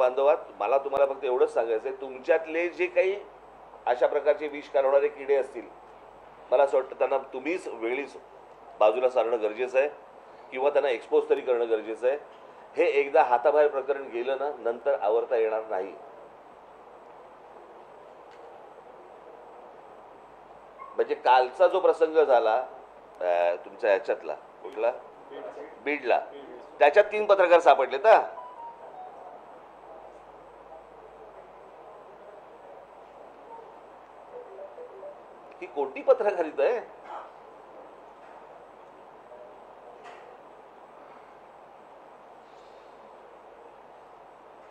बांधवात, मला तुम्हाला फक्त एवढंच सांगायचं आहे, तुमच्यातले जे काही अशा प्रकारचे विष काढणारे किडे असतील, मला असं वाटतं त्यांना तुम्हीच वेळीच बाजूला सारणं गरजेचं आहे किंवा त्यांना एक्सपोज तरी करणं गरजेचं आहे. हे एकदा हाताबाहेर प्रकरण गेलं ना, नंतर आवरता येणार नाही. म्हणजे कालचा जो प्रसंग झाला तुमच्या ह्याच्यातला कुठला, बीडला, त्याच्यात 3 पत्रकार सापडले तर ही कोणती पत्रकारित आहे?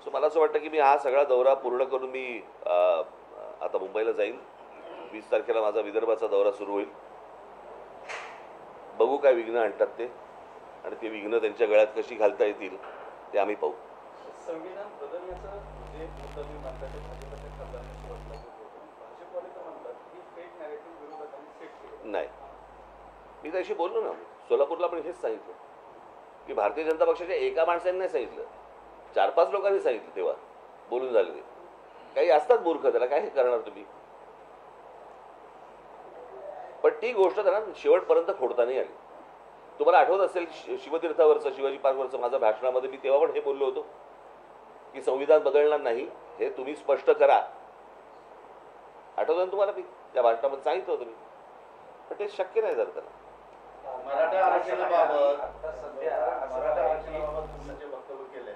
सो मला असं वाटतं की मी हा सगळा दौरा पूर्ण करून मी आता मुंबईला जाईन. 20 तारखेला माझा विदर्भाचा दौरा सुरू होईल. बघू काय विघ्न आणतात ते, आणि ते विघ्न त्यांच्या गळ्यात कशी घालता येतील ते आम्ही पाहू. संविधान बदलण्याचं जे मुद्दा तुम्ही मांडता ते भाजपच्या खासदारांनी सुरुवातीला भाजपवाले तर म्हणतात की फेक नॅरेटिव्ह विरोधकांनी सेट केलं. नाही, मी त्याशी बोललो ना, सोलापूरला पण हेच सांगितलं की भारतीय जनता पक्षाच्या एका माणसाने नाही सांगितलं, 4-5 लोकांनी सांगितलं. तेव्हा बोलून झाले ते. काही असतात मूर्ख, त्याला काय करणार तुम्ही. पण ती गोष्ट त्यांना शेवटपर्यंत खोडता नाही आली. तुम्हाला आठवत असेल शिवतीर्थावरचं, शिवाजी पार्कवरचं माझ्या भाषणामध्ये मी तेव्हा पण हे बोललो होतो की संविधान बदलणार नाही, हे तुम्ही स्पष्ट करा. आठवतं ना तुम्हाला? मी त्या भाषणामध्ये सांगितलं होतं मी, पण ते शक्य नाही झालं त्याला. मराठा आरक्षणाबाबत सध्या मराठा आरक्षणाबाबत तुम्ही जे वक्तव्य केलंय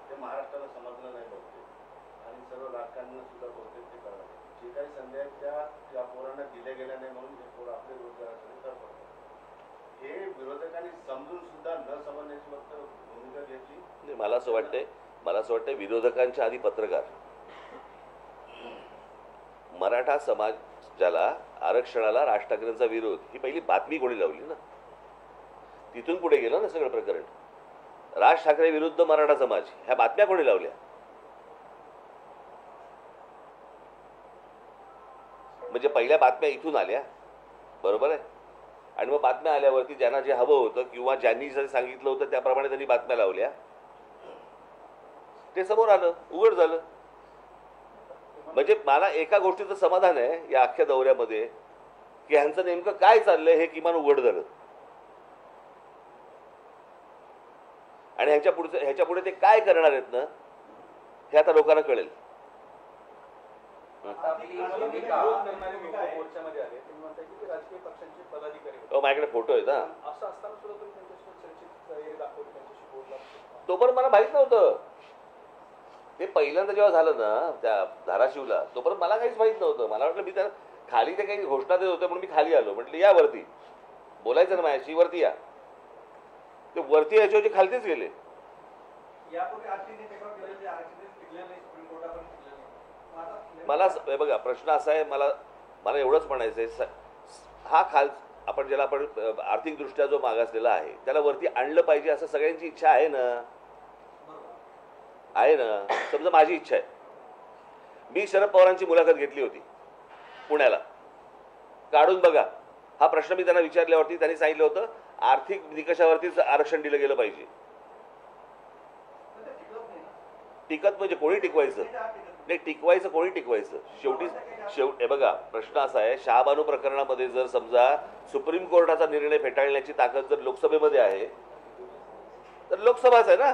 ते महाराष्ट्राला समजलं नाही बहुतेक, आणि सर्व राजकारण्यांना सुद्धा बहुतेक ते कळलं. जे काही संधी आहेत त्या पोरांना दिल्या गेल्या नाही म्हणून हे पोरं आपले रोजगारासाठी तडफडतात. हे विरोधकांनी समजून सुद्धा न समजण्याची फक्त भूमिका घेतली. मला असं वाटतं विरोधकांच्या आधी पत्रकार, मराठा समाजाला आरक्षणाला राज ठाकरेंचा विरोध, ही पहिली बातमी कोणी लावली ना, तिथून पुढे गेलं ना सगळं प्रकरण. राज ठाकरे विरुद्ध मराठा समाज, ह्या बातम्या कोणी लावल्या? म्हणजे पहिल्या बातम्या इथून आल्या, बरोबर आहे. आणि मग बातम्या आल्यावरती ज्यांना जे हवं होतं किंवा ज्यांनी जे सांगितलं होतं त्याप्रमाणे त्यांनी बातम्या लावल्या, ते समोर आलं, उघड झालं. म्हणजे मला एका गोष्टीचं समाधान आहे या अख्ख्या दौऱ्यामध्ये की ह्यांचं नेमकं काय चाललंय हे किमान उघड झालं. आणि ह्याच्या पुढे ते काय करणार आहेत ना, हे आता लोकांना कळेल. माझ्याकडे फोटो आहेत ना, तो पण मला माहित नव्हतं. ते पहिल्यांदा जेव्हा झालं ना त्या धाराशिवला, तोपर्यंत मला काहीच माहित नव्हतं. मला वाटलं, मी त्या खाली ते काही घोषणा देत होते म्हणून मी खाली आलो. म्हटलं या वरती बोलायचं ना माझ्याशी, वरती या. ते वरती याच्यावरती खालतीच गेले. मला बघा, प्रश्न असा आहे, मला एवढंच म्हणायचं आहे, हा आपण ज्याला आपण आर्थिकदृष्ट्या जो मागासलेला आहे त्याला वरती आणलं पाहिजे असं सगळ्यांची इच्छा आहे ना, समजा माझी इच्छा आहे. मी शरद पवारांची मुलाखत घेतली होती पुण्याला, काढून बघा. हा प्रश्न मी त्यांना विचारल्यावरती त्यांनी सांगितलं होतं आर्थिक निकषावरतीच आरक्षण दिलं गेलं पाहिजे. टिकत म्हणजे कोणी टिकवायचं नाही, टिकवायचं कोणी टिकवायचं. शेवटी बघा, प्रश्न असा आहे, शहाबानू प्रकरणामध्ये जर समजा सुप्रीम कोर्टाचा निर्णय फेटाळण्याची ताकद जर लोकसभेमध्ये आहे तर लोकसभाच आहे ना.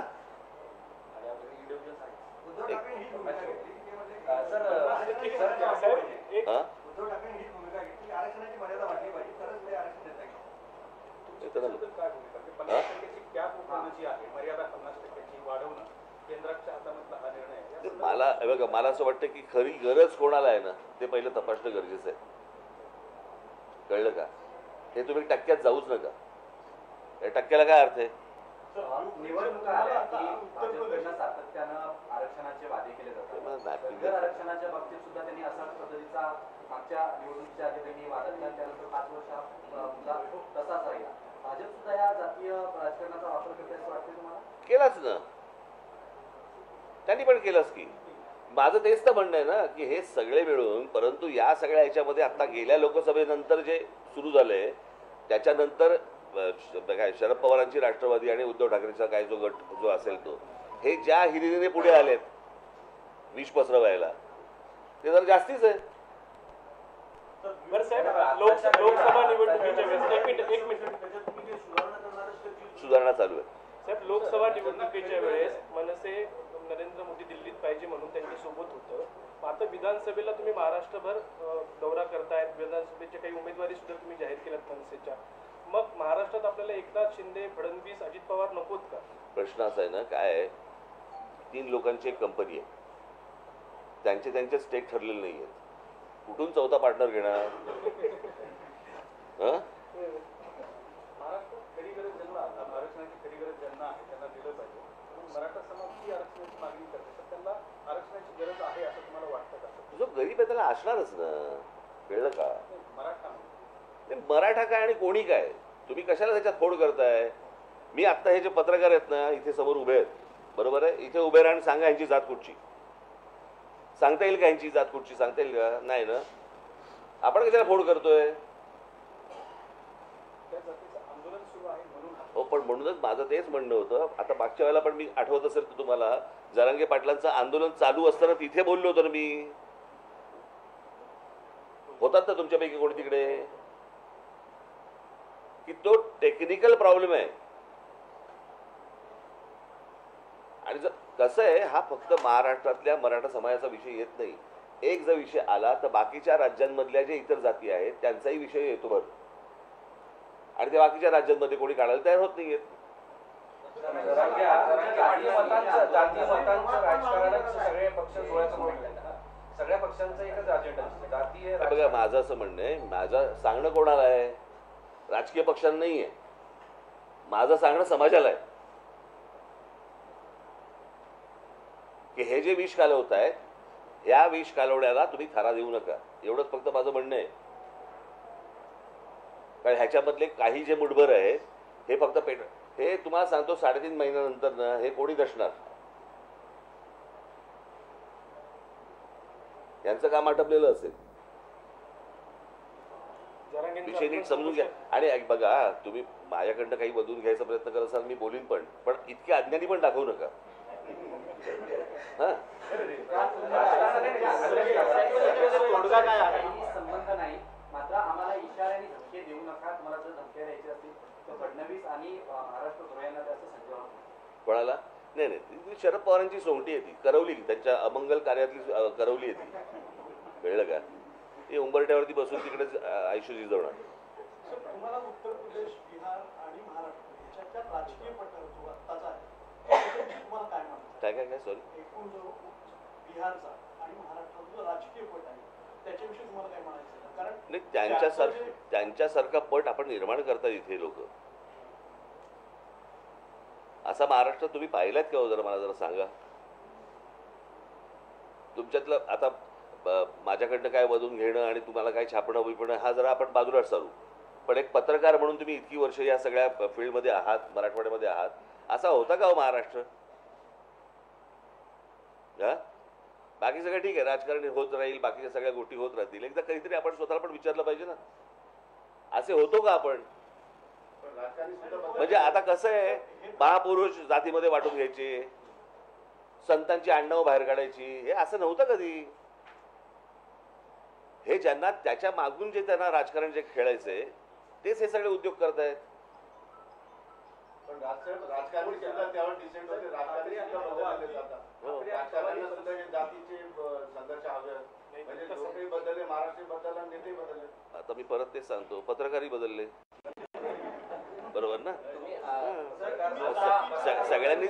मला असं वाटतं की खरी गरज कोणाला आहे ना ते पहिलं तपासणं गरजेचं आहे. कळलं का? हे तुम्ही टक्क्यात जाऊच नका. या टक्क्याला काय अर्थ आहे? आरक्षणाचे वादे केले जातात. आरक्षणाच्या बाबतीत सुद्धा त्यांनी असाच पद्धतीचा मागच्या निवडणुकीच्या आधी त्यांनी वाद केला, त्यानंतर 5 वर्ष तसाच राहिला. भाजप सुद्धा या जातीय राजकारणाचा वापर करते असं वाटतं तुम्हाला? केलाच ना, त्यांनी पण केलंच की. माझं तेच तर म्हणणं आहे ना की हे सगळे मिळून, परंतु या सगळ्या ह्याच्यामध्ये आता गेल्या लोकसभेनंतर जे सुरू झालंय त्याच्यानंतर काय शरद पवारांची राष्ट्रवादी आणि उद्धव ठाकरेंचा काय जो गट जो असेल तो, हे ज्या हिरिरीने पुढे आलेत विष पसरवायला, ते जर जास्तीच आहे. बरं साहेब, लोकसभा निवडणुकीच्या वेळेस एक मिनिट त्याच्यात तुम्ही जे सुधारणा करणार त्याची सुधारणा चालू आहे. साहेब, लोकसभा निवडणुकीच्या वेळेस मनसे नरेंद्र मोदी दिल्लीत पाहिजे म्हणून त्यांच्या सोबत होतं. आता विधानसभेला तुम्ही महाराष्ट्रभर दौरा करतायत, विधानसभेच्या काही उमेदवारी सुद्धा तुम्ही जाहीर केल्यात मनसेच्या. मग महाराष्ट्रात आपल्याला एकनाथ शिंदे, फडणवीस, अजित पवार नकोत का? प्रश्न असा आहे ना, काय आहे, 3 लोकांची एक कंपनी आहे, त्यांचे स्टेक ठरलेले नाही आहेत. कुठून चौथा पार्टनर घेणार? महाराष्ट्रात खरी गरज ज्यांना आरक्षणाची खरी गरज ज्यांना आहे त्यांना दिलं पाहिजे. म्हणून मराठा समाज ही आरक्षणाची मागणी करते, तर त्यांना आरक्षणाची गरज आहे असं तुम्हाला वाटतं का? जो गरीब आहे त्याला असणारच ना, कळलं का? मराठा ते मराठा काय आणि कोणी काय, तुम्ही कशाला त्याच्यात फोड करताय? मी आत्ता हे जे पत्रकार आहेत ना, इथे समोर उभे आहेत, बरोबर आहे, इथे उभे राहा आणि सांगा यांची जात कुठची. सांगता येईल का यांची जात कुठची? सांगता येईल का? नाही ना. आपण कशाला फोड करतोय? त्या जातीचं आंदोलन सुरू आहे म्हणून. हो, पण म्हणूनच माझं तेच म्हणणं होतं. आता मागच्या वेळेला पण मी आठवत असेल तर तुम्हाला, जरांगे पाटलांचं आंदोलन चालू असताना तिथे बोललो होतो ना मी. होतात ना तुमच्यापैकी कोणी तिकडे? की तो टेक्निकल प्रॉब्लेम आहे. आणि जर कसं आहे, हा फक्त महाराष्ट्रातल्या मराठा समाजाचा विषय येत नाही. एक जर विषय आला तर बाकीच्या राज्यांमधल्या जे इतर जाती आहेत त्यांचाही विषय येतो भर, आणि ते बाकीच्या राज्यांमध्ये कोणी काढायला तयार होत नाहीयेत. जातीय मतांचं राजकारणच सगळे पक्ष डोळ्यासमोर ठेवतात. सगळ्या पक्षांचा एकच अजेंडा असतो, जातीय बघा, माझं असं म्हणणं आहे, माझं सांगणं कोणाला आहे? राजकीय पक्षांना नाही आहे. माझं सांगणं समाजाला आहे की हे जे विष कालवत आहेत, या विष कालवण्याला तुम्ही थारा देऊ नका, एवढंच फक्त माझं म्हणणं आहे. कारण ह्याच्यामधले काही जे मुठभर आहेत हे फक्त हे तुम्हाला सांगतो, 3.5 महिन्यानंतर ना हे कोणी नसणार. यांचं काम आटपलेलं असेल. विषय नीट समजून घ्या. आणि बघा, तुम्ही माझ्याकडनं काही बदलून घ्यायचा प्रयत्न करत असाल, मी बोलीन, पण इतके अज्ञानी पण दाखवू नका. हा, संबंध नाही, मात्र आम्हाला इशाऱ्याने धमके देऊ नका. तुम्हाला जर धमके द्यायचे असतील तर फडणवीस आणि महाराष्ट्र धुळ्यांना त्याचं संजय राऊत. कोणाला? नाही नाही, ती शरद पवारांची सोंगटी आहे, ती करवली, त्यांच्या अमंगल कार्यातली करवली आहे ती, कळलं का? ती उंबरट्यावरती बसून तिकडेच आयुष्य जिजवणार. तुम्हाला उत्तर प्रदेश, बिहार आणि महाराष्ट्र याच्यातल्या राजकीय पट्टा जो आत्ताचा आहे, तुम्हाला काय म्हणतात? काय सॉरी, एकूण जो बिहारचा आणि महाराष्ट्राचा जो राजकीय पट आहे त्याच्याविषयी तुम्हाला काय म्हणायचं? कारण नाही, त्यांच्यासारखा पट आपण निर्माण करतात इथे लोक. असा महाराष्ट्र तुम्ही पाहिलात का? जरा मला जरा सांगा. तुमच्यातलं आता माझ्याकडनं काय वधून घेणं आणि तुम्हाला काय छापणं बिपणं हा जरा आपण बाजूला सारू, पण एक पत्रकार म्हणून तुम्ही इतकी वर्ष या सगळ्या फील्डमध्ये आहात, मराठवाड्यामध्ये आहात, असा होता का हो महाराष्ट्र? हा, बाकी सगळं ठीक आहे, राजकारण होत राहील, बाकीच्या सगळ्या गोष्टी होत राहतील. एकदा कधीतरी आपण स्वतःला पण विचारलं पाहिजे ना, असे होतो का आपण? म्हणजे आता कसं आहे, महापुरुष जातीमध्ये वाटून घ्यायचे, संतांची आडनावं बाहेर काढायची, हे असं नव्हतं कधी. हे ज्यांना त्याच्या मागून जे त्यांना राजकारण जे खेळायचंय तेच हे सगळे उद्योग करतायत. पण राजकारणी सुद्धा त्यावर डिसेंट होते, राजकारणी सुद्धा बदलले जातात. राजकारण्यांना सुद्धा हे जातीचे संघर्ष हवे, म्हणजे लोकही बदलले, महाराष्ट्र बदलला, नेते बदलले. आता मी परत तेच सांगतो, पत्रकारही बदलले, बरोबर ना? सगळ्यांनी